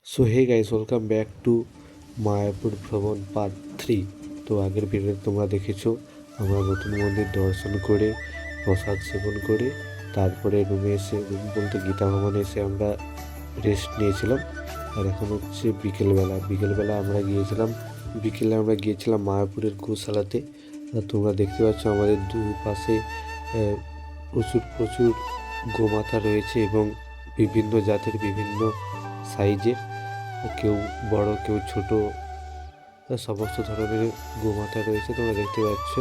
So hey guys, welcome back to Mayapur ভ্রমণ part 3। তো আগের ভিডিওতে তোমরা দেখেছো আমরা নতুন মন্দির দর্শন করে প্রসাদ সেবন করে তারপরে রুমে এসে, রুম বলতে গীতা ভবনে এসে আমরা রেস্ট নিয়েছিলাম। আর এখন হচ্ছে বিকেলবেলা আমরা গিয়েছিলাম মায়াপুরের গোশালাতে। আর তোমরা দেখতে পাচ্ছ আমাদের দুপাশে প্রচুর প্রচুর গোমাতা রয়েছে এবং বিভিন্ন জাতের বিভিন্ন সাইজের, কেউ বড় কেউ ছোট, সমস্ত ধরনের গোমাতা রয়েছে তোমরা দেখতে পাচ্ছ।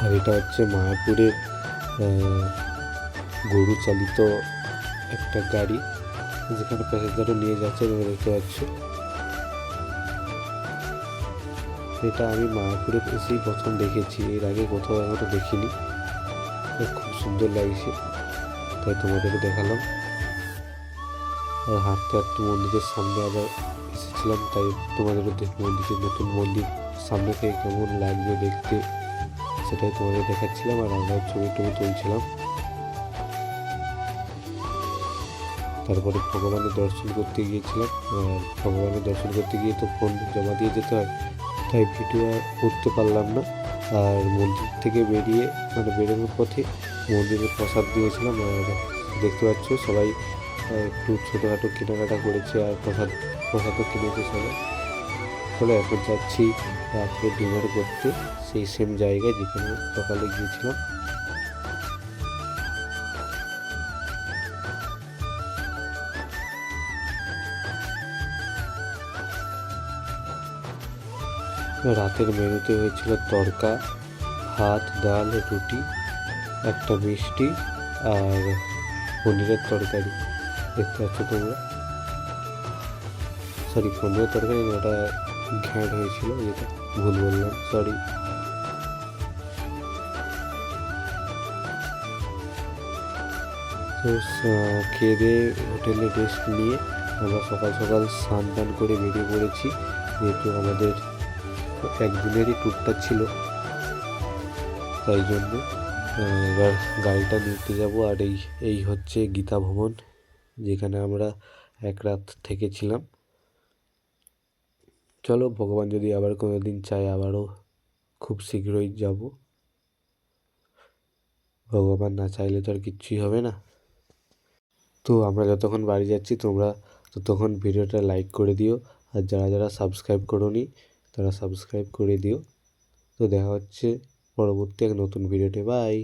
আর এটা হচ্ছে মায়াপুরের গরু চালিত একটা গাড়ি, যেখানে প্যাসেঞ্জারও নিয়ে যাচ্ছে তোমরা দেখতে পাচ্ছ। এটা আমি মায়াপুরে এসেই প্রথম দেখেছি, এর আগে কোথাও এখনো দেখিনি। খুব সুন্দর লাগছে, তাই তোমাদেরকে দেখালাম। আর হাঁটতে হাঁটতে মন্দিরের সামনে আবার এসেছিলাম, তাই তোমাদেরও নতুন মন্দির সামনে থেকে কেমন লাগবে দেখতে সেটাই তোমাদের দেখাচ্ছিলাম। আর আমরা ছবি তুলছিলাম। তারপরে ভগবানের দর্শন করতে গিয়েছিলাম। আর ভগবানের দর্শন করতে গিয়ে তো ফোন জমা দিয়ে যেতে হয়, তাই ভিডিও করতে পারলাম না। আর মন্দির থেকে বেরোনোর পথে মন্দিরের প্রসাদ দিয়েছিলাম। আর দেখতে পাচ্ছ সবাই একটু ছোটোখাটো কেনাকাটা করেছে, আর প্রসাদও কিনেছে সবাই। চলো এখন যাচ্ছি রাত্রে ডিনার করতে সেই সেম জায়গায় যেখানে সকালে গিয়েছিলাম। রাতের মেনুতে হয়েছিল তড়কা, ভাত, ডাল, রুটি, একটা মিষ্টি আর পনিরের তরকারি। দেখতে পাচ্ছ তোমরা, সরি পনিরের তরকারি না, ওটা ঘ্যাঁট হয়েছিল, যেটা ভুল বললাম, সরি। তো খেয়ে দিয়ে হোটেলে রেস্ট নিয়ে আমরা সকাল সকাল স্নান টান করে বেরিয়ে পড়েছি, যেহেতু আমাদের একদিনেরই ট্যুরটা ছিল, তাই জন্য এবার গাড়িটা নিতে যাব। আর এই হচ্ছে গীতা ভবন, যেখানে আমরা এক রাত থেকেছিলাম। চলো, ভগবান যদি আবার কোনো দিন চায় আবারও খুব শীঘ্রই যাব। ভগবান না চাইলে তো আর কিচ্ছুই হবে না। তো আমরা যতক্ষণ বাড়ি যাচ্ছি তোমরা ততক্ষণ ভিডিওটা লাইক করে দিও, আর যারা যারা সাবস্ক্রাইব করোনি তারা সাবস্ক্রাইব করে দিও। তো দেখা হচ্ছে পরবর্তী এক নতুন ভিডিওতে, বাই।